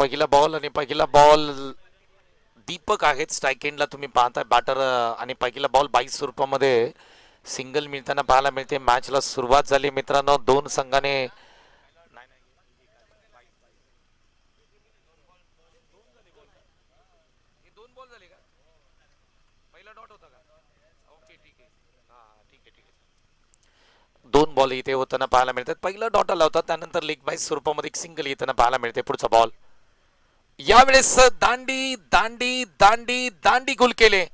पहिला बॉल आणि पहिला बॉल दीपक आहेत स्ट्राईक एंडला तुम्ही पाहताय बॅटर आणि पहिला बॉल 22 स्वरूपामध्ये सिंगल मिळताना पाहायला मिळते. मॅचला सुरुवात झाली मित्रांनो. दोन संघाने दोन बॉल इथे होताना पाहायला मिळतात. पहिला डॉट आला होता त्यानंतर लेग बाय स्वरूपामध्ये एक सिंगल येताना पाहायला मिळते. पुढचा बॉल यावेळेस दांडी दांडी दांडी दांडी गोल केले.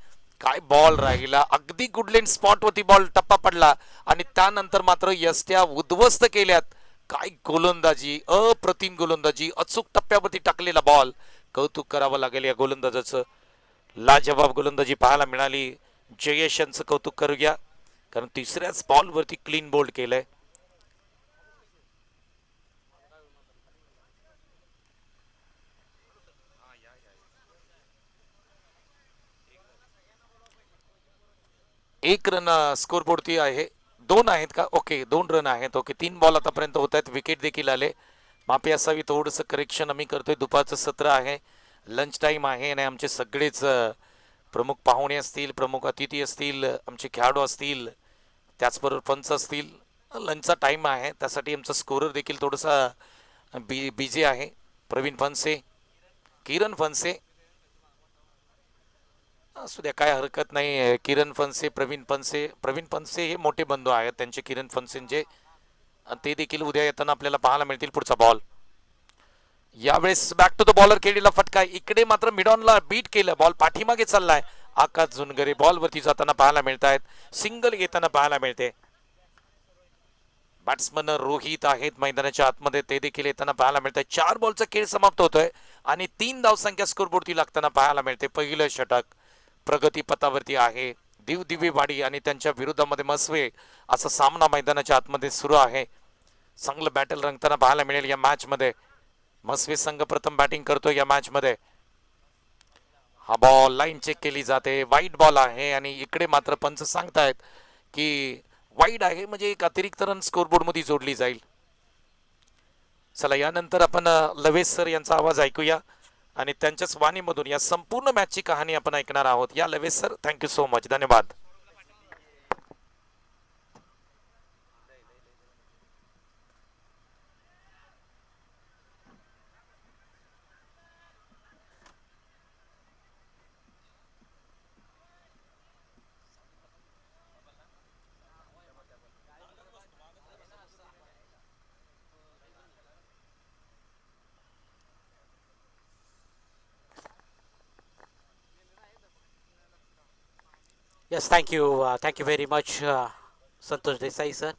काय बॉल राहिला अगदी गुडलेन स्पॉट वरती बॉल टप्पा पडला आणि त्यानंतर मात्र यष्ट्या उद्ध्वस्त केल्यात. काय गोलंदाजी अप्रतिम गोलंदाजी अचूक टप्प्यावरती टाकलेला बॉल. कौतुक करावं लागेल या गोलंदाजाचं. लाजवाब गोलंदाजी पाहायला मिळाली. जयेश यांचं कौतुक करूया कारण तिसऱ्याच बॉलवरती क्लीन बोल्ड केलंय. एक रन स्कोरबोर्डती आहे. दोन आहेत का? ओके दोन रन आहेत. ओके तीन बॉल आतापर्यंत होत आहेत. विकेट देखील आले. माफी असावी थोडंसं करेक्शन आम्ही करतोय. दुपारचं सत्र आहे. लंच टाईम आहे आणि आमचे सगळेच प्रमुख पाहुणे असतील प्रमुख अतिथी असतील आमचे खेळाडू असतील त्याचबरोबर पंच असतील. लंचचा टाईम आहे त्यासाठी आमचा स्कोरर देखील थोडासा बिझी आहे. प्रवीण फनसे किरण फनसे असू द्या काय हरकत नाही. किरण फनसे प्रवीण फनसे हे मोठे बंधू आहेत त्यांचे किरण फनसेंचे ते देखील उद्या येताना आपल्याला पाहायला मिळतील. पुढचा बॉल यावेळेस बॅक टू द बॉलर केलेला फटका. इकडे मात्र मिडॉनला बीट केलं. बॉल पाठीमागे चाललाय. आकाश जुनगरे बॉलवरती जाताना पाहायला मिळत आहेत. सिंगल येताना पाहायला मिळते. बॅट्समन रोहित आहेत मैदानाच्या आतमध्ये ते देखील येताना पाहायला मिळत आहे. 4 बॉलचा खेळ समाप्त होतोय आणि 3 धावसंख्या स्कोरबोर्डती लागताना पाहायला मिळते. पहिलं षटक प्रगती पथावरती आहे. दिवदिवेवाडी आणि त्यांच्या विरोधामध्ये मस्वे असा सामना मैदानाच्या आतमध्ये सुरू आहे. चांगलं बॅटल रंगताना पाहायला मिळेल या मॅच मध्ये. मस्वे संघ प्रथम बॅटिंग करतो या मॅच मध्ये. हा बॉल लाईन चेक केली जाते. वाईट बॉल आहे आणि इकडे मात्र पंच सांगतायत की वाईट आहे म्हणजे एक अतिरिक्त रन स्कोरबोर्ड मध्ये जोडली जाईल. चला यानंतर आपण लवेश सर यांचा आवाज ऐकूया आणि त्यांच्याच वाणीमधून या संपूर्ण मॅचची कहाणी आपण ऐकणार आहोत. या लवेश सर थँक्यू सो मच. धन्यवाद. Yes, thank you very much, Santosh Desai sir.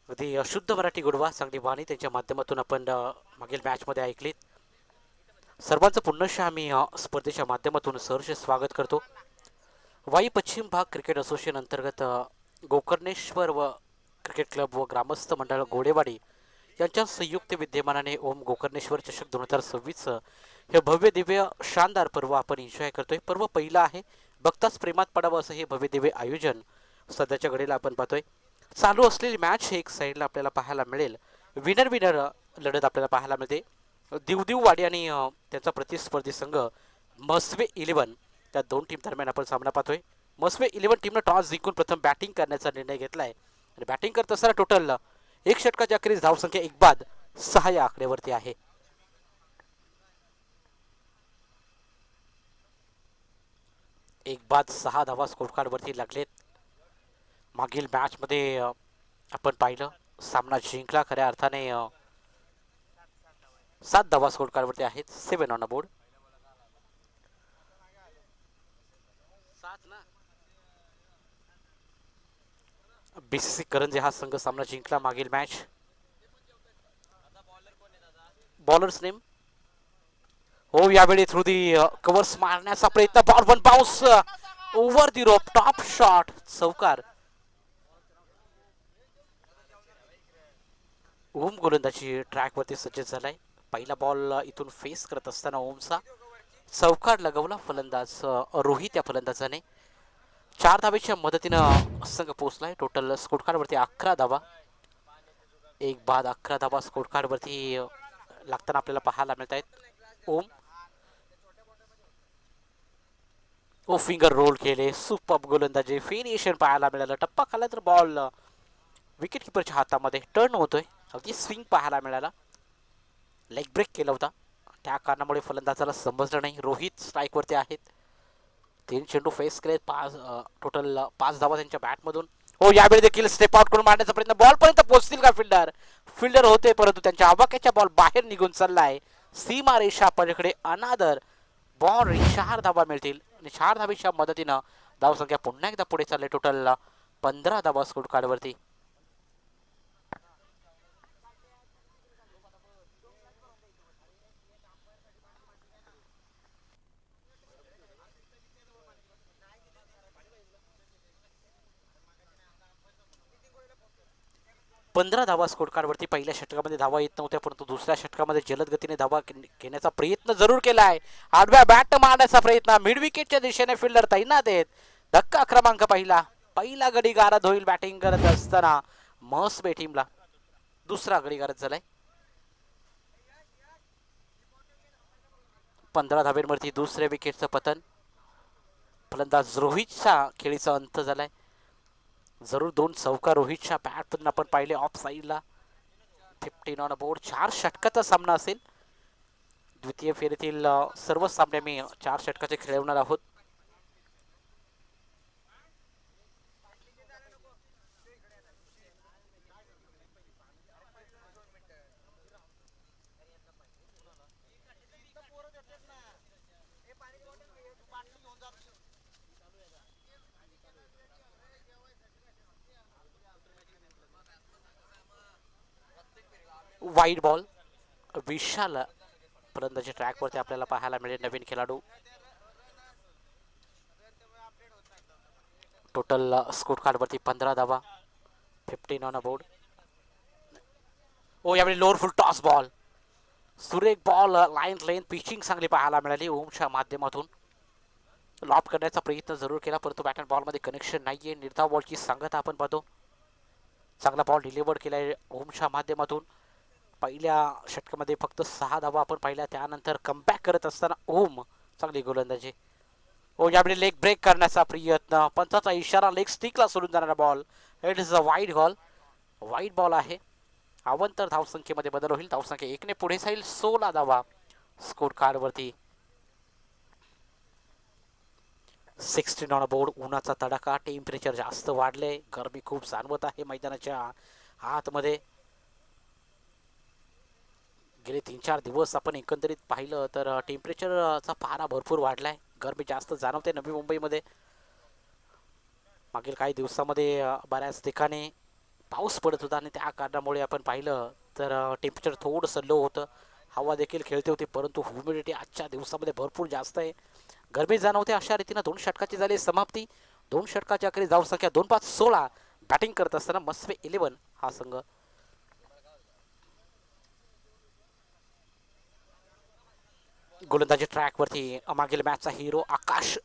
अगदी शुद्ध मराठी गोडवा चांगली वाणी त्यांच्या माध्यमातून आपण मागील मॅचमध्ये ऐकलीत. सर्वांचं पुनश्च आम्ही स्पर्धेच्या माध्यमातून सहर्ष स्वागत करतो. वाई पश्चिम भाग क्रिकेट असोसिएशन अंतर्गत गोकर्णेश्वर व क्रिकेट क्लब व ग्रामस्थ मंडळ गोडेवाडी यांच्या संयुक्त विद्यमानाने ओम गोकर्णेश्वर चषक 2026 हे भव्य दिव्य शानदार पर्व आपण एन्जॉय करतोय. पर्व पहिला आहे. बघताच प्रेमात पडावं असं हे भव्य दिव्य आयोजन सध्याच्या घडीला आपण पाहतोय. चालू असलेली मॅच एक साईडला आपल्याला पाहायला मिळेल. विनर विनर लढत आपल्याला पाहायला मिळते. दिवदिववाडी आणि त्यांचा प्रतिस्पर्धी संघ मस्वे 11 त्या दोन टीम दरम्यान आपण सामना पाहतोय. मस्वे 11 टीमनं टॉस जिंकून प्रथम बॅटिंग करण्याचा निर्णय घेतलाय आणि बॅटिंग करत असताना टोटल एक षटकाच्या अखेरीस धावसंख्या 1 बाद 6 या आकड्यावरती आहे. एक बाद 6 धावा स्कोर कार्डवरती लागलेत. मागील मॅच मध्ये आपण पाहिलं सामना जिंकला खऱ्या अर्थाने 7 धावा स्कोर कार्डवरती आहेत. 7 on a board. BCC Karanje हा संघ सामना जिंकला मागील मॅच. बॉलर्स नेम हो यावेळी थ्रू दी कव्हर्स मारण्याचा प्रयत्न. बॉल वन बाउन्स ओव्हर दी रोप टॉप शॉट चौकार. ओम गोलंदाजी ट्रॅकवरती सज्ज झालाय. पहिला बॉल इथून फेस करत असताना ओमचा चौकार लगवला फलंदाज रोहित या फलंदाजाने. 4 धावेच्या मदतीनं संघ पोहोचलाय. टोटल स्कोर कार्डवरती 11 धावा. एक बाद 11 धावा स्कोर कार्डवरती लागताना आपल्याला पाहायला मिळत आहेत. ओम. ओ फिंगर रोल केले, सुपर गोलंदाजी, फिनिशन पाहायला मिळालं. टप्पा खाला तर बॉल विकेट किपरच्या हातामध्ये टर्न होतोय. अगदी स्विंग पाहायला मिळाला. लेग ब्रेक केला होता, त्या कारणामुळे फलंदाजाला समजलं नाही. रोहित स्ट्राईकवरती आहेत. 3 चेंडू फेस केले, 5 टोटल 5 धावा त्यांच्या बॅटमधून. हो, यावेळी देखील स्टेप आउट करून मारण्याचा प्रयत्न. बॉल पर्यंत पोहोचतील का फिल्डर? फिल्डर होते, परंतु त्यांच्या आवाक्याच्या बॉल बाहेर निघून चाललाय. सीमा रेषा पलीकडे अनादर बॉल. 4 धावा मिळतील आणि 4 धावेच्या मदतीनं धावसंख्या पुन्हा एकदा पुढे चालले. टोटल 15 धावा स्कोर कार्डवरती. पंधरा धावा स्कोर कार्डवरती. पहिल्या षटकामध्ये धावा येत नव्हत्या, परंतु दुसऱ्या षटकामध्ये जलद गतीने धावा घेण्याचा प्रयत्न जरूर केलाय. आडव्या बॅट मारण्याचा प्रयत्न, मिड विकेटच्या दिशेने फिल्डर तैनात आहेत. धक्का क्रमांक पहिला गडी गारद होईल बॅटिंग करत असताना मस्बे टीमला. दुसरा गडी गारद झालाय. 15 धावेवरती दुसऱ्या विकेटचं पतन. फलंदाज रोहितचा खेळीचा अंत झालाय. जरूर 2 चौका रोहितच्या बॅटमधून आपण पाहिले ऑफ साईडला. 15 ऑन बोर्ड. 4 षटकाचा सामना असेल. द्वितीय फेरीतील सर्व सामने मी 4 षटकाचे खेळवणार आहोत. Wide ball. विशाल फलंदाजी ट्रॅकवरती आपल्याला पाहायला मिळेल. नवीन खेळाडू. टोटल स्कोर कार्डवरती 15 धावा. 15 ऑन बोर्ड. ओ, यावेळी लोअर फुल टॉस बॉल. सुरेख बॉल. लाईन लेन पिचिंग चांगली पाहायला मिळाली ओमच्या माध्यमातून. लॉप करण्याचा प्रयत्न जरूर केला, परंतु बॅट अँड बॉलमध्ये कनेक्शन नाहीये. निर्धाव बॉलची सांगता आपण पाहतो. चांगला बॉल डिलिव्हर केलाय ओमच्या माध्यमातून. पहिल्या षटकामध्ये फक्त 6 धावा आपण पाहिल्या. त्यानंतर कमबॅक करत असताना ओम चांगली गोलंदाजी. ओ, यावेळी लेग ब्रेक करण्याचा प्रयत्न. पंचाचा इशारा. लेग स्टिकला सोडून जाणारा ball. It is a wide ball. Wide ball आहे. अवंतर धावसंख्येमध्ये बदल होईल. धावसंख्या 1 ने पुढे जाईल. 16 धावा स्कोर कार्डवरती. 16 on board. उन्हाचा तडाखा. टेम्परेचर जास्त वाढले. गरमी खूप जाणवत आहे मैदानाच्या आतमध्ये. गेले 3-4 दिवस आपण एकंदरीत पाहिलं तर टेम्परेचरचा पारा भरपूर वाढलाय. गरमी जास्त जाणवते नवी मुंबईमध्ये. मागील काही दिवसामध्ये बऱ्याच ठिकाणी पाऊस पडत होता आणि त्या कारणामुळे आपण पाहिलं तर टेम्परेचर थोडंसं लो होतं. हवा देखील खेळते होती, परंतु ह्युमिडिटी आजच्या दिवसामध्ये भरपूर जास्त आहे. गरमी जाणवते. अशा रीतीनं 2 षटकाची झाली समाप्ती. 2 षटकाच्या अखेरीस धावसंख्या 2-5-16. बॅटिंग करत असताना मस्बे 11 हा संघ. गोलंदाजी ट्रॅकवरती. मागील मॅचचा हिरो आकाश.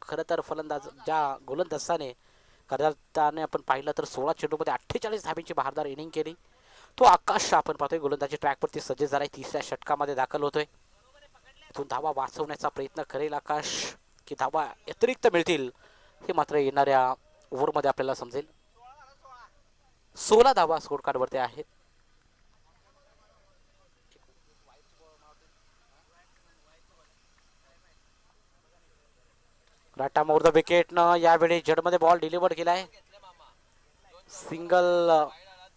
खरं तर ज्या गोलंदाजाने करताना आपण पाहिलं तर 16 चेंडूमध्ये 48 धाब्यांची बहारदार इनिंग केली. तो आकाश आपण पाहतोय गोलंदाजी ट्रॅकवरती सज्ज झालाय. 3ऱ्या षटकामध्ये दाखल होतोय. इथून धावा वाचवण्याचा प्रयत्न करेल आकाश की धावा अतिरिक्त मिळतील हे मात्र येणाऱ्या ओव्हरमध्ये आपल्याला समजेल. 16 धावा स्कोर कार्डवरती आहेत. राटा मोर द विकेट न यावेळी जडमध्ये बॉल डिलिव्हर केलाय. सिंगल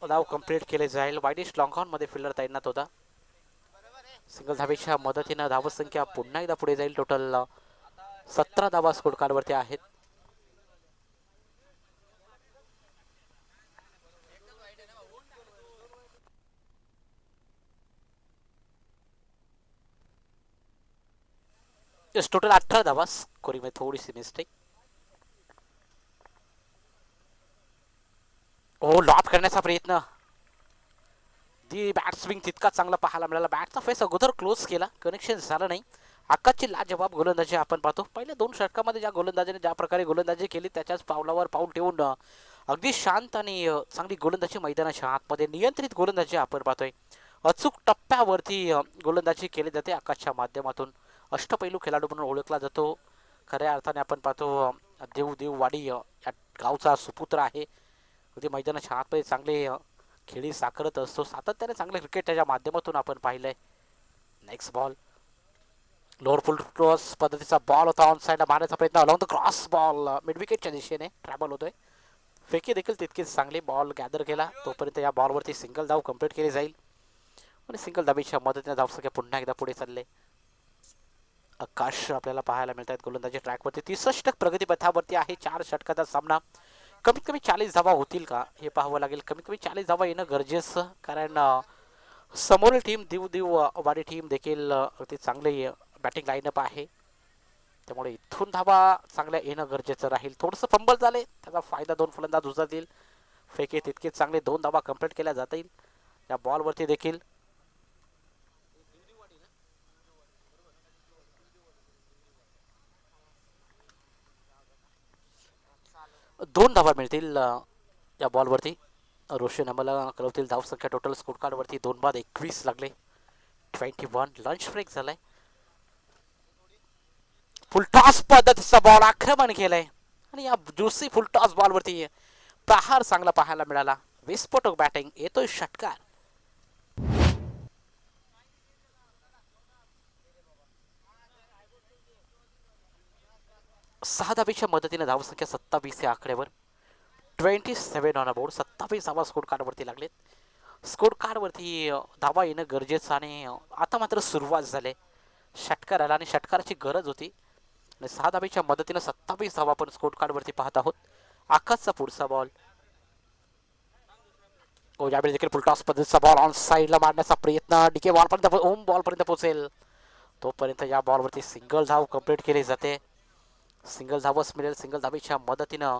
धाव कंप्लीट केले जाईल. वाईडिश लॉंग ऑन मध्ये फिल्डर तैनात होता. सिंगल धावेच्या मदतीनं धावसंख्या पुन्हा एकदा पुढे जाईल. टोटल 17 धावा स्कोर कार्डवरती आहेत. टोटल 18 धावा. स्कोरिंग थोडीशी मिस्टेक. ओ, लॉप करण्याचा प्रयत्न. दी बॅट स्विंग तितका चांगला पाहायला मिळाला. बॅटचा फेस अगोदर क्लोज केला, कनेक्शन झालं नाही. आकाशची लाजवाब गोलंदाजी आपण पाहतो. पहिल्या 2 षटकामध्ये ज्या गोलंदाजीने ज्या प्रकारे गोलंदाजी केली त्याच्याच पावलावर पाऊल ठेवून अगदी शांत आणि चांगली गोलंदाजी मैदानाच्या आतमध्ये नियंत्रित गोलंदाजी आपण पाहतोय. अचूक टप्प्यावरती गोलंदाजी केली जाते. आकाशच्या माध्यमातून अष्टपैलू खेळाडू म्हणून ओळखला जातो. खऱ्या अर्थाने आपण पाहतो देववाडी या गावचा सुपुत्र आहे. अगदी मैदानाच्या आतमध्ये चांगले खेळी साकारत असतो. सातत्याने चांगले क्रिकेट त्याच्या माध्यमातून आपण पाहिलंय. Next ball lower full toss पद्धतीचा बॉल होता. ऑन साईडला मारण्याचा प्रयत्न along the cross ball mid विकेटच्या दिशेने ट्रॅव्हल होतोय. फेकी देखील तितकीच चांगली बॉल गॅदर केला. तोपर्यंत या बॉलवरती सिंगल धाव कंप्लीट केली जाईल आणि सिंगल धाबीच्या मदतीने धावसंख्या पुन्हा एकदा पुढे चालले. आकाश आपल्याला पाहायला मिळत आहेत गोलंदाजी ट्रॅकवरती. 63 षटक प्रगतीपथावरती आहे. 4 षटकाचा सामना. कमीत कमी 40 धावा होतील का हे पाहावं लागेल. कमीत कमी 40 धावा येणं गरजेचं, कारण समोरील टीम वाडी टीम देखील अगदी चांगली बॅटिंग लाईनअप आहे. त्यामुळे इथून धावा चांगल्या येणं गरजेचं राहील. थोडंसं फंबल झाले त्याचा फायदा दोन फलंदाज उचलतील. फेके तितकेच चांगले 2 धावा कंप्लीट केल्या जातील. या बॉलवरती देखील 2 धावा मिळतील. या बॉलवरती रोशन आम्हाला कळवतील धावसंख्या. टोटल स्कोर कार्डवरती 2 बाद 21 लागले. 21 लंच ब्रेक झालाय. फुलटॉस पद्धतीचा बॉल आक्रमण केलंय आणि या ज्युसी फुलटॉस बॉलवरती प्रहार चांगला पाहायला मिळाला. विस्फोटक बॅटिंग येतोय षटकार. 6 धाबीच्या मदतीने धावसंख्या 27 या आकड्यावर. 27 ऑन बोर्ड. 27 धावा स्कोर कार्डवरती लागलेत. स्कोर कार्डवरती धावा येणं गरजेचं आणि आता मात्र सुरुवात झाली. षटकार आला आणि षटकाराची गरज होती. 6 धाबीच्या मदतीने 27 धावा आपण स्कोर कार्डवरती पाहत आहोत. आकाशचा पुढचा बॉल. यावेळी देखील फुलटॉस पद्धतीचा बॉल ऑन साईडला मारण्याचा प्रयत्न. डीके बॉलपर्यंत होम बॉलपर्यंत पोहोचेल. तोपर्यंत या बॉलवरती सिंगल धाव कंप्लीट केली जाते. सिंगल धावच मिळेल. सिंगल धाबीच्या मदतीनं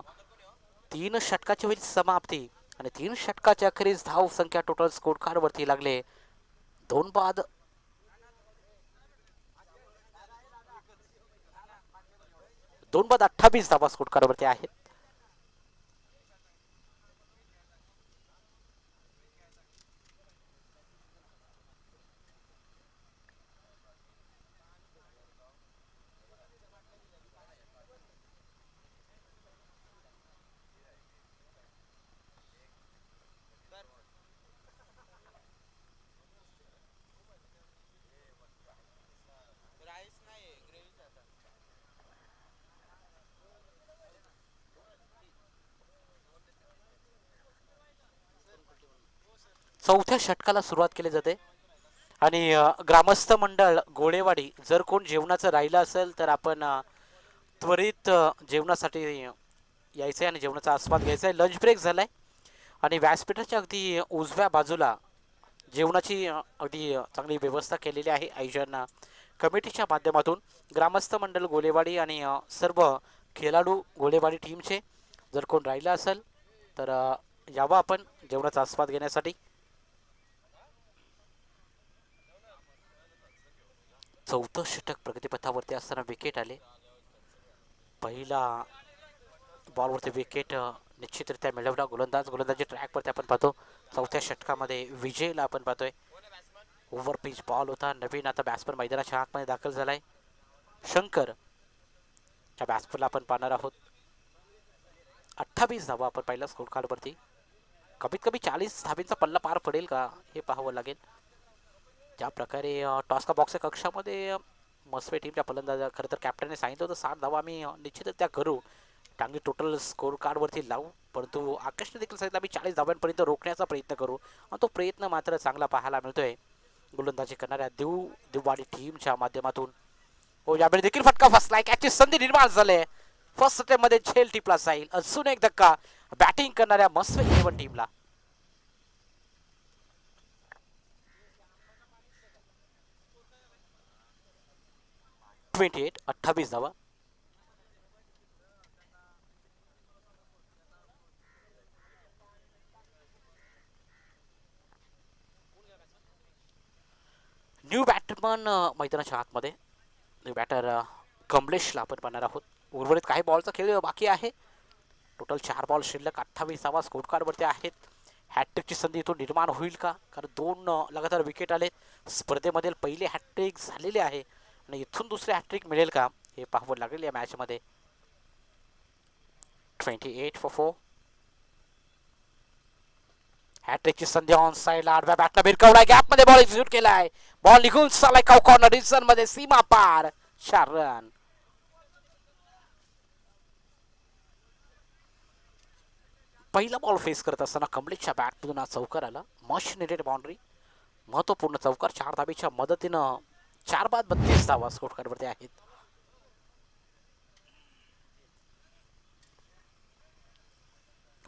3 षटकाची होईल समाप्ती आणि 3 षटकाच्या अखेरीस धाव संख्या टोटल स्कोर कार्डवरती लागले 2 बाद 28 धावा स्कोर कार्डवरती आहेत. चौथ्या षटकाला सुरुवात केली जाते आणि ग्रामस्थ मंडळ गोळेवाडी जर कोण जेवणाचं राहिलं असेल तर आपण त्वरित जेवणासाठी यायचं आहे आणि जेवणाचा आस्वाद घ्यायचा आहे. लंच ब्रेक झालाय आणि व्यासपीठाच्या अगदी उजव्या बाजूला जेवणाची अगदी चांगली व्यवस्था केलेली आहे आयोजन कमिटीच्या माध्यमातून. ग्रामस्थ मंडळ गोळेवाडी आणि सर्व खेळाडू गोळेवाडी टीमचे जर कोण राहिलं असेल तर यावं आपण जेवणाचा आस्वाद घेण्यासाठी. चौथं षटक प्रगतीपथावरती असताना विकेट आले. पहिला बॉलवरती विकेट निश्चितरित्या मिळवला गोलंदाजी ट्रॅकवरती आपण पाहतो. चौथ्या षटकामध्ये विजयला आपण पाहतोय. ओव्हर पिच बॉल होता. नवीन आता बॅट्समन मैदानाच्या आतमध्ये दाखल झालाय. शंकर या बॅट्समनला आपण पाहणार आहोत. 28 धावा आपण पाहिला स्कोर कार्डवरती. कमीत कमी 40 धाबींचा पल्ला पार पडेल का हे पाहावं लागेल. ज्या प्रकारे टॉस का बॉक्सच्या कक्षामध्ये मस्वे टीमच्या फलंदाज खरं तर कॅप्टनने सांगितलं होतं 60 धावा आम्ही निश्चितच त्या करू, चांगली टोटल स्कोर कार्डवरती लावू, परंतु आकाशने देखील सांगितलं आम्ही 40 धाव्यांपर्यंत रोखण्याचा प्रयत्न करू आणि तो प्रयत्न मात्र चांगला पाहायला मिळतोय गोलंदाजी करणाऱ्या दिववाडी टीमच्या माध्यमातून. हो यावेळी देखील फटका फसलाय. कॅचची संधी निर्माण झाली. फर्स्ट अटेम्प्टमध्ये झेल टिपला जाईल. अजून एक धक्का बॅटिंग करणाऱ्या मस्वे 11 टीमला. ट्वेंटी 28 धावा. न्यू बॅटमन मैदानाच्या आतमध्ये. न्यू बॅटर कमलेशला आपण पाहणार आहोत. उर्वरित काही बॉलचा खेळ बाकी आहे. टोटल 4 बॉल शिल्लक. 28 धावा स्कोर कार्डवरती आहेत. हॅट्रिकची संधी इथून निर्माण होईल का? कारण 2 लगातार विकेट आलेत. स्पर्धेमधील पहिले हॅट्रिक झालेले आहे आणि इथून दुसरे हॅट्रिक मिळेल का हे पाहावं लागेल या मॅचमध्ये. 28 for 4. हॅट्रिकची संधी ऑन साईडला आडव्या बॅटनं भिरकवलाय, गॅपमध्ये बॉल एक्झिक्यूट केलाय. बॉल निघून चाललाय काउ कॉर्नर डिझन मध्ये, सीमा पार. 4 रन. पहिला बॉल फेस करत असताना कमलेशच्या बॅटमधून हा चौकार आला. मच नेटेड बाउंड्री, महत्वपूर्ण चौकार. 4 धाबेच्या मदतीनं 4 बाद 32 धावा स्कोर कार्डवरती आहेत.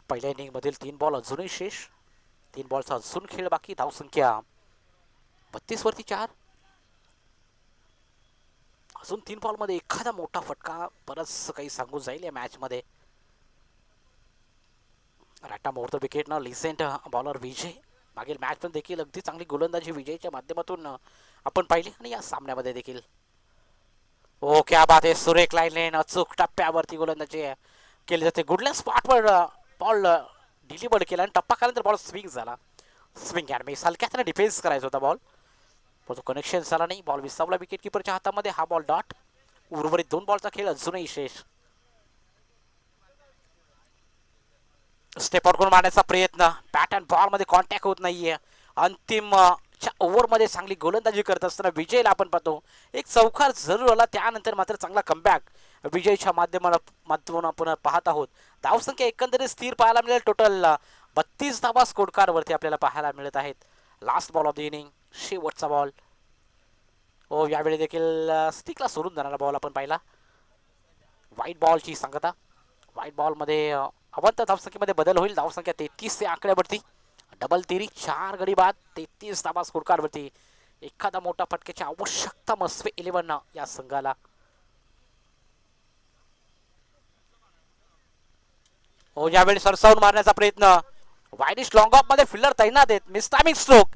पहिल्या इनिंग मधील 3 बॉल अजूनही शेष. 3 बॉलचा अजून खेळ बाकी. धावसंख्या 32 वरती 4. अजून 3 बॉल मध्ये एखादा मोठा फटका बरंच काही सांगून जाईल या मॅच मध्ये. राटा मोर्थ विकेट न लिसेंट बॉलर विजय. मागील मॅच पण देखील अगदी चांगली गोलंदाजी विजयच्या माध्यमातून आपण पाहिली आणि या सामन्यामध्ये देखील. ओ क्या बात आहे, सुरेख लाईन अचूक टप्प्यावरती गोलंदाजी केली जाते. गुडल्या स्पॉटवर बॉल डिलिव्हर्ड केला आणि टप्पा खाल्यानंतर बॉल स्विंग झाला. Swing and miss. हलक्यात डिफेन्स करायचा होता बॉल, पण तो कनेक्शन झाला नाही. बॉल विसावला विकेट किपरच्या हातामध्ये. हा बॉल डॉट. उर्वरित 2 बॉलचा खेळ अजूनही शेष. स्टेप आउट करून मारण्याचा प्रयत्न. बॅट अँड बॉल मध्ये कॉन्टॅक्ट होत नाहीये. अंतिम ओव्हरमध्ये चांगली गोलंदाजी करत असताना विजयला आपण पाहतो एक चौकार जरूर आला, त्यानंतर मात्र चांगला कमबॅक विजयच्या माध्यमातून आपण पाहत आहोत. धावसंख्या एकंदरीत स्थिर पाहायला मिळेल. टोटल 32 धावा स्कोर कार्डवरती आपल्याला पाहायला मिळत आहेत. Last ball of the inning, शेवटचा बॉल. हो, यावेळी देखील स्टिकला सोडून जाणारा बॉल आपण पाहिला. व्हाईट बॉलची सांगता. व्हाईट बॉलमध्ये अवंत धावसंख्येमध्ये बदल होईल. धावसंख्या 33 च्या आकड्यावरती. डबल तिरी 4 गडी बाद 33 धावा स्कोर कार्डवरती. एखादा मोठा फटक्याची आवश्यकता मस्वे 11 या संघाला. हो, यावेळी सरसावून मारण्याचा प्रयत्न. वायडिश लॉंग ऑफ मध्ये फिल्डर तैनात आहेत. Miss timing stroke.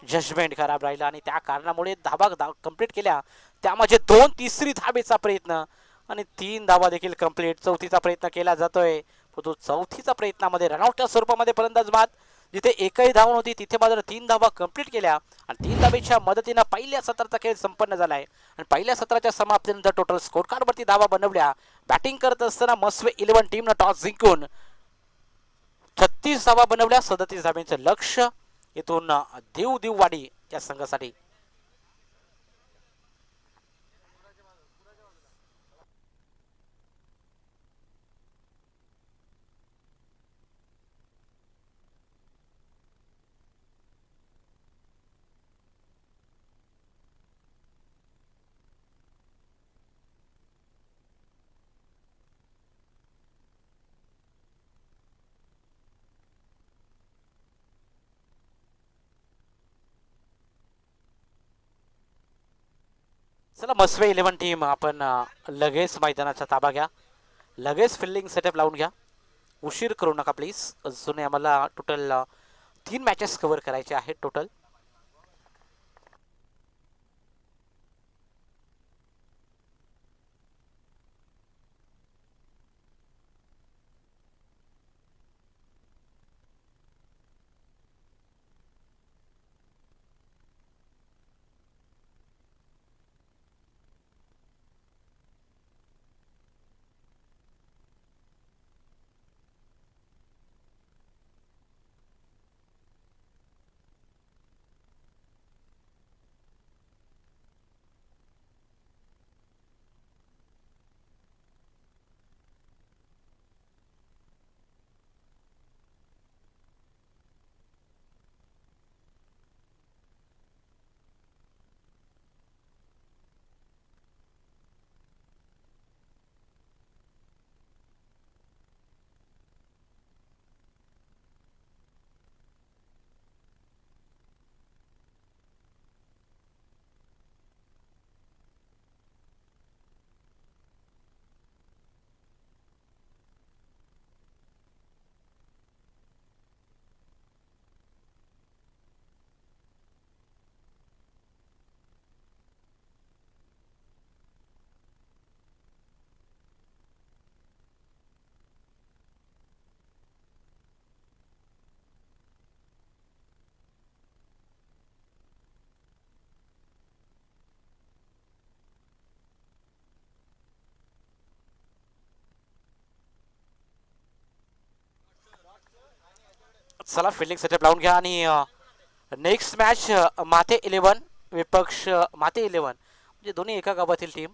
जजमेंट खराब राहिला आणि त्या कारणामुळे धावा कंप्लीट केल्या. त्यामध्ये 2 तिसरी धावेचा प्रयत्न आणि 3 धावा देखील कंप्लीट. चौथीचा प्रयत्न केला जातोय, पण तो चौथीचा प्रयत्नामध्ये रनआउटच्या स्वरूपामध्ये फलंदाज बाद. जिथे एकही धाव नव्हती तिथे मात्र 3 धावा कंप्लीट केल्या आणि 3 धावेच्या मदतीनं पहिल्या सत्राचा खेळ संपन्न झालाय. आणि पहिल्या सत्राच्या समाप्तीनंतर टोटल स्कोर कार्डवरती धावा बनवल्या. बॅटिंग करत असताना मस्वे 11 टीमनं टॉस जिंकून 36 धावा बनवल्या. 37 धाव्यांचं लक्ष इथून देववाडी या संघासाठी. चला, मस्वे 11 टीम आपण लगेच मैदानाचा ताबा घ्या. लगेच फिल्डिंग सेटअप लावून घ्या. उशीर करू नका प्लीज. अजून आम्हाला टोटल 3 मॅचेस कव्हर करायचे आहेत टोटल. चला फिल्डिंग सेटअप लावून घ्या आणि नेक्स्ट मॅच माथे 11 विपक्ष माथे 11 म्हणजे दोन्ही एका गावातील टीम.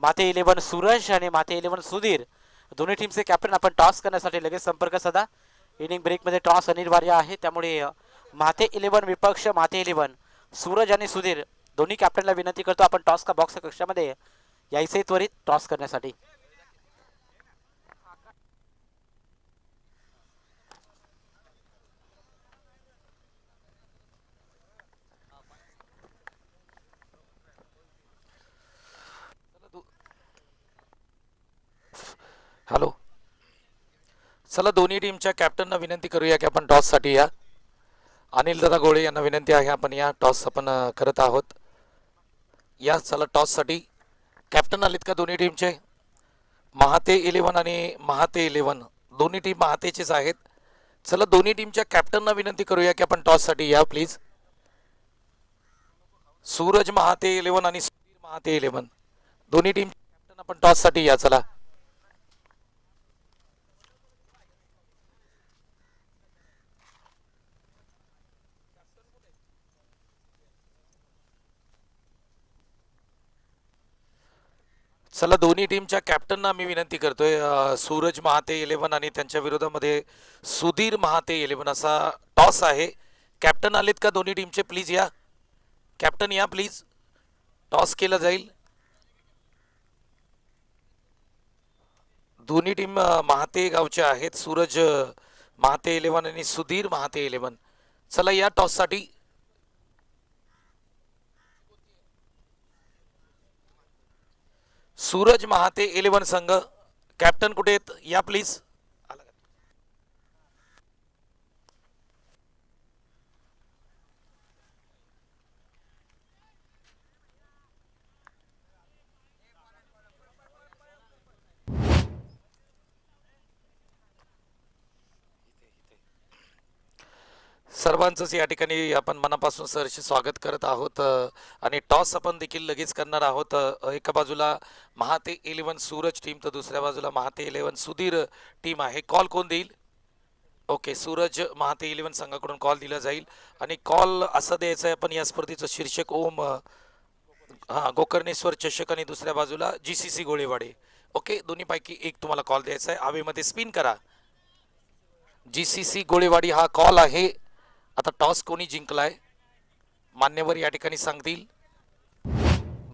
माथे 11 सूरज आणि माथे 11 सुधीर दोन्ही टीमचे कॅप्टन आपण टॉस करण्यासाठी लगेच संपर्क साधा. इनिंग ब्रेकमध्ये टॉस अनिवार्य आहे त्यामुळे माथे 11 विपक्ष माथे 11 सूरज आणि सुधीर दोन्ही कॅप्टनला विनंती करतो आपण टॉस का बॉक्स कक्षामध्ये यायचे त्वरित टॉस करण्यासाठी. हॅलो, चला दोन्ही टीमच्या कॅप्टनना विनंती करूया की आपण टॉससाठी या. अनिल दादा गोळे यांना विनंती आहे आपण या टॉस आपण करत आहोत. या चला टॉससाठी कॅप्टन आलेत का दोन्ही टीमचे? महाते 11 आणि महाते 11 दोन्ही टीम महातेचेच आहेत. चला दोन्ही टीमच्या कॅप्टनना विनंती करूया की आपण टॉससाठी या प्लीज. सूरज महाते 11 आणि सुधीर महाते 11 दोन्ही टीम कॅप्टन आपण टॉससाठी या. चला चला दोन्ही टीमच्या कॅप्टनना मी विनंती करतोय. सूरज महाते 11 आणि त्यांच्या विरोधामध्ये सुधीर महाते 11 असा टॉस आहे. कॅप्टन आलेत का दोन्ही टीमचे? प्लीज या कॅप्टन, या प्लीज. टॉस केला जाईल. दोन्ही टीम महाते गावचे आहेत. सूरज महाते 11 आणि सुधीर महाते 11. चला या टॉससाठी. सूरज महाते 11 संघ कॅप्टन कुठे आहेत? या प्लीज. सर्वांचंच या ठिकाणी आपण मनापासून सरचे स्वागत करत आहोत आणि टॉस आपण देखील लगेच करणार आहोत. एका बाजूला महाते 11 सूरज टीम तर दुसऱ्या बाजूला महाते 11 सुधीर टीम आहे. कॉल कोण देईल? ओके, सूरज महाते 11 संघाकडून कॉल दिला जाईल आणि कॉल असं द्यायचं आहे आपण या स्पर्धेचं शीर्षक ओम गोकर्णेश्वर चषक आणि दुसऱ्या बाजूला GCC गोळेवाडे. ओके, दोन्हीपैकी एक तुम्हाला कॉल द्यायचा आहे. हवेमध्ये स्पिन करा. GCC गोळेवाडी हा कॉल आहे. आता टॉस कोणी जिंकलाय मान्यवर या ठिकाणी सांगतील.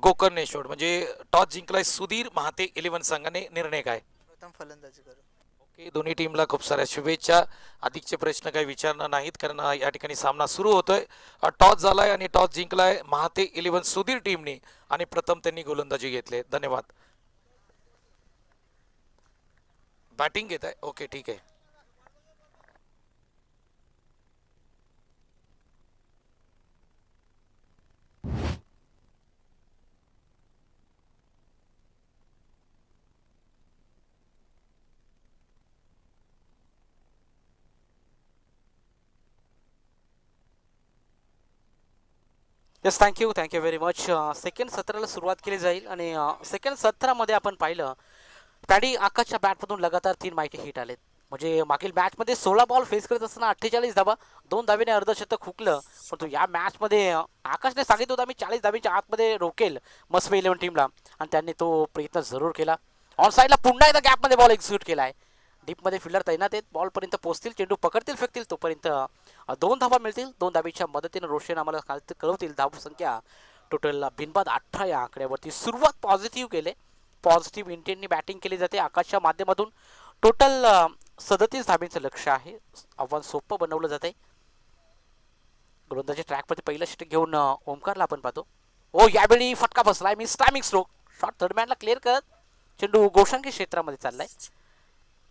गोकर्णेश्वर म्हणजे टॉस जिंकलाय सुधीर महाते 11 संघाने. निर्णय काय? प्रथम फलंदाजी करू. ओके, दोन्ही टीमला खूप साऱ्या शुभेच्छा. अधिकचे प्रश्न काही विचारणार नाहीत कारण या ठिकाणी सामना सुरू होतोय. टॉस झालाय आणि टॉस जिंकलाय महाते 11 सुधीर टीमने आणि प्रथम त्यांनी गोलंदाजी घेतले. धन्यवाद. बॅटिंग घेत आहे. ओके, ठीक आहे. Yes, thank you very much. Second सत्राला सुरुवात केली जाईल आणि सेकंड सत्रामध्ये आपण पाहिलं पॅडी आकाशच्या बॅटमधून लगातार 3 माहिती हिट आलेत. म्हणजे मागील मॅचमध्ये 16 बॉल फेस करत असताना 48 धावा, 2 धावेने अर्धशतक हुकलं. परंतु या मॅचमध्ये आकाशने सांगितलं होतं मी 40 धावेच्या आतमध्ये रोकेल मस्वे 11 टीमला आणि त्यांनी तो प्रयत्न जरूर केला. ऑन साईडला पुन्हा एकदा गॅपमध्ये बॉल एक्झिक्यूट केला आहे. डीपमध्ये फिल्डर तैनात आहेत. बॉलपर्यंत पोहोचतील, चेंडू पकडतील, फेकतील तोपर्यंत 2 धावा मिळतील. 2 धावेच्या मदतीने रोशन आम्हाला कळवतील. धाव संख्या टोटल बिनबाद 18 या आकड्यावरती. सुरुवात पॉझिटिव्ह केले, पॉझिटिव्ह इंटेंटनी बॅटिंग केली जाते आकाशच्या माध्यमातून. टोटल 37 धाब्यांचं लक्ष आहे. आव्हान सोपं बनवलं जाते. गोलंदाजी ट्रॅकमध्ये पहिलं षटक घेऊन ओमकारला आपण पाहतो. यावेळी फटका बसलाय. Miss timing stroke. Shot third मॅनला क्लिअर करत चेंडू गोशांकी क्षेत्रामध्ये चाललाय.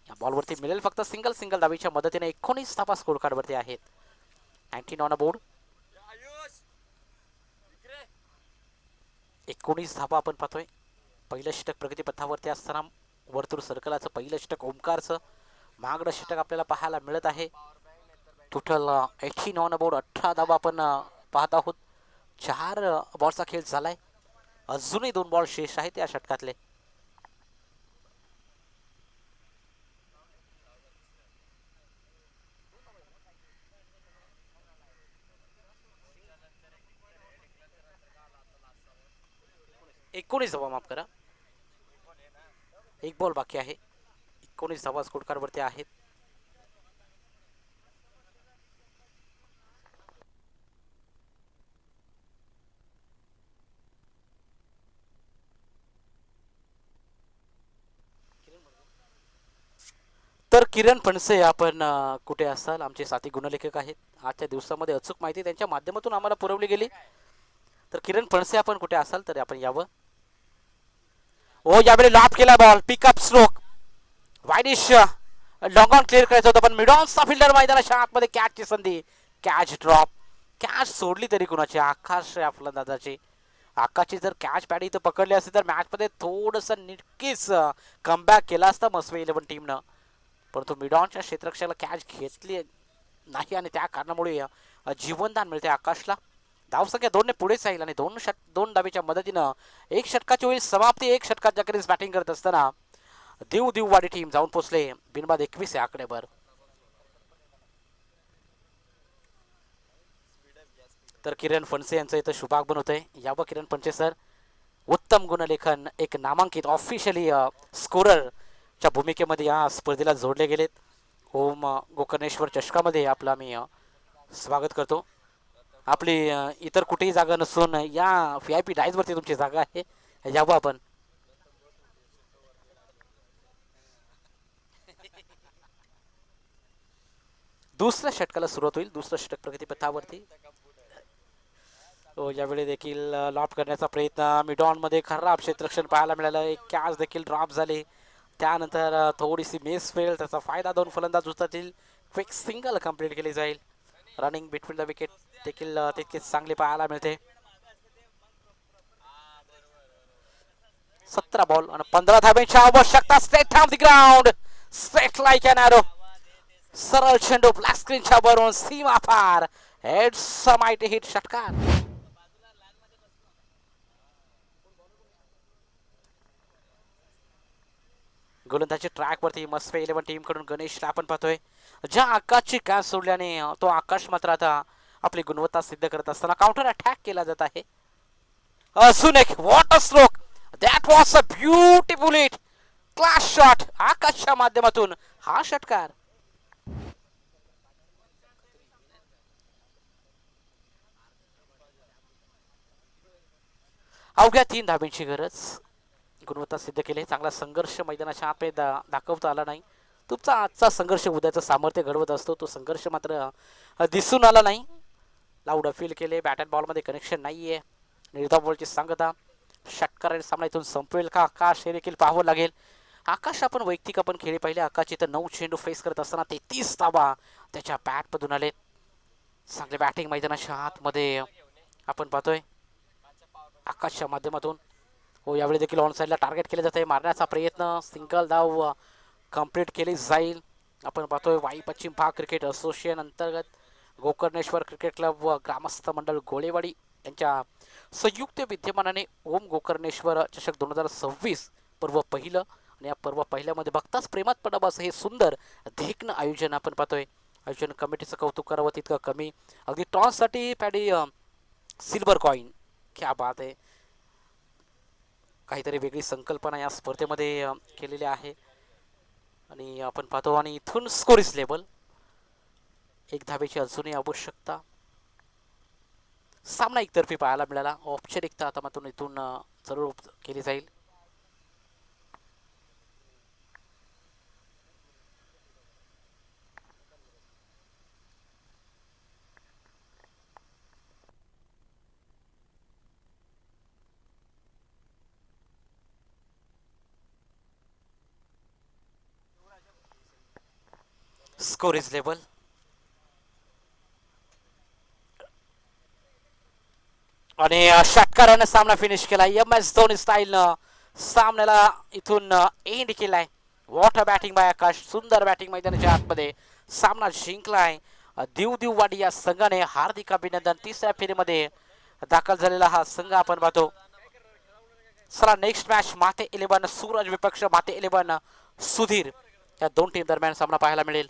या बॉलवरती मिळेल फक्त सिंगल धावेच्या मदतीने 19 धावा स्कोर कार्डवरती आहेत. 19 ऑन अ बोर्ड. 19 धावा आपण पाहतोय. पहिलं षटक प्रगतीपथावरती असताना वर्तुळ सर्कलाचं पहिलं षटक ओमकारचं महागडं षटक आपल्याला पाहायला मिळत आहे. Total 18 on a board. 18 धावा आपण पाहत आहोत. 4 बॉलचा खेळ झालाय. अजूनही 2 बॉल शेष आहेत या षटकातले. 19 धावा, माफ करा, एक बॉल बाकी आहे. 19 धावा स्कोर कार्ड वरती आहेत. तर किरण फणसे आपण कुठे असाल, आमचे साथी गुणलेखक आहेत. आजच्या दिवसामध्ये अचूक माहिती त्यांच्या माध्यमातून आम्हाला पुरवली गेली. तर किरण फणसे आपण कुठे असाल तर आपण यावं. ओ यावेळी लॉप केला ball, pickup stroke, wide-ish long on clear करायचं होतं पण मिडॉन्सचा फिल्डर मैदानाच्या आतमध्ये कॅचची संधी, कॅच ड्रॉप. कॅच सोडली तरी कुणाची, आकाश आपला दादाची. आकाशची जर कॅच पॅड इथं पकडली असती तर मॅचमध्ये थोडंसं नक्कीच कमबॅक केला असता मस्वे 11 टीमनं. परंतु मिडॉनच्या क्षेत्ररक्षकाला कॅच घेतली नाही आणि त्या कारणामुळे जीवनदान मिळते आकाशला. धावसंख्या 2 ने पुढे जाईल आणि 2 डावीच्या मदतीनं 1 षटकाची होईल समाप्ती. 1 षटकात जकरीस बॅटिंग करत असताना दिववाडी टीम जाऊन पोहोचले बिनबाद 21 या आकड्यावर. तर किरण फणसे यांचं इथं शुभागमन होतंय. यावं किरण फणसे सर. उत्तम गुणलेखन, एक नामांकित ऑफिशियली स्कोररच्या भूमिकेमध्ये या स्पर्धेला जोडले गेलेत. ओम गोकर्णेश्वर चषकामध्ये आपलं आम्ही स्वागत करतो. आपली इतर कुठेही जागा नसून या VIP डायजवरती तुमची जागा आहे. यावं आपण. दुसऱ्या षटकाला सुरुवात होईल. दुसरं षटक प्रगतीपथावरती. तो यावेळी देखील लॉप करण्याचा प्रयत्न मिडॉनमध्ये खराब क्षेत्ररक्षण पाहायला मिळालं. एक कॅच देखील ड्रॉप झाले. त्यानंतर थोडीशी मिस फेल, त्याचा फायदा 2 फलंदाज उचलतील. क्विक सिंगल कंप्लीट केली जाईल. रनिंग बिटवीन द विकेट देखील तितकीच चांगली पाहायला मिळते. 17 बॉल आणि 15 धाब्यांची आवश्यकता. Straight down the ground, straight like an arrow. सरळ चेंडू ब्लॅक स्क्रीनच्या वरून सीमा पार. हेड्स माइटी हिट षटकार. गोलंदाजी ट्रॅक वरती मस्वे 11 टीम कडून गणेशला आपण पाहतोय. ज्या आकाशची कॅच सोडल्याने तो आकाश मात्र आता आपली गुणवत्ता सिद्ध करत असताना काउंटर अटॅक केला जात आहे. अजून एक what a stroke. That was a beautiful hit, class shot. आकाशच्या माध्यमातून हा षटकार. अवघ्या 3 धाब्यांची गरज. गुणवत्ता सिद्ध केली. चांगला संघर्ष मैदानाच्या आत दाखवता आला नाही. तुमचा आजचा संघर्ष उद्याचं सामर्थ्य घडवत असतो. तो संघर्ष मात्र दिसून आला नाही. लाऊड अपील केले. बॅट अँड बॉलमध्ये कनेक्शन नाहीये. निर्धाव बॉलची सांगता. षटकाराने सामना इथून संपवेल का आकाश हे देखील पाहावं लागेल. आकाश आपण वैयक्तिक आपण खेळी पाहिले. आकाश इथं 9 चेंडू फेस करत असताना 33 धावा त्याच्या बॅटमधून आले. चांगले बॅटिंग मैदानाच्या आतमध्ये आपण पाहतोय आकाशच्या माध्यमातून. हो यावेळी देखील ऑन साईडला टार्गेट केले जाते. मारण्याचा प्रयत्न, सिंगल धाव कंप्लीट केली जाईल. आपण पाहतोय वाई पश्चिम भाग क्रिकेट असोसिएशन अंतर्गत गोकर्णेश्वर क्रिकेट क्लब व ग्रामस्थ मंडळ गोळेवाडी यांच्या संयुक्त विद्यमानाने ओम गोकर्णेश्वर चषक 2026 पर्व पहिलं. आणि या पर्व पहिल्यामध्ये बघताच प्रेमात पडावं असं हे सुंदर देखणं आयोजन आपण पाहतोय. आयोजन कमिटीचं कौतुक करावं तितकं कमी. अगदी टॉससाठी पॅडी सिल्वर कॉईन, क्या बात आहे. काहीतरी वेगळी संकल्पना या स्पर्धेमध्ये केलेली आहे. आणि आपण पाहतो आणि इथून स्कोर इज लेवल. 1 धावेची अजूनही आवश्यकता. सामना एकतर्फी पाहायला मिळाला. औपचारिकता आता मात्र इथून जरूर केली जाईल. Score is level. आणि षटकारानं सामना फिनिश केला. MS धोनी स्टाईलनं सामन्याला इथून एंड केलाय. वॉट अ बॅटिंग बाय आकाश. सुंदर बॅटिंग मैदानाच्या आतमध्ये सामना जिंकलाय. दिववाडी या संघाने हार्दिक अभिनंदन. 3ऱ्या फेरीमध्ये दाखल झालेला हा संघ आपण पाहतो. चला नेक्स्ट मॅच माते 11 सूरज विपक्ष माते 11 सुधीर या 2 टीम दरम्यान सामना पाहायला मिळेल.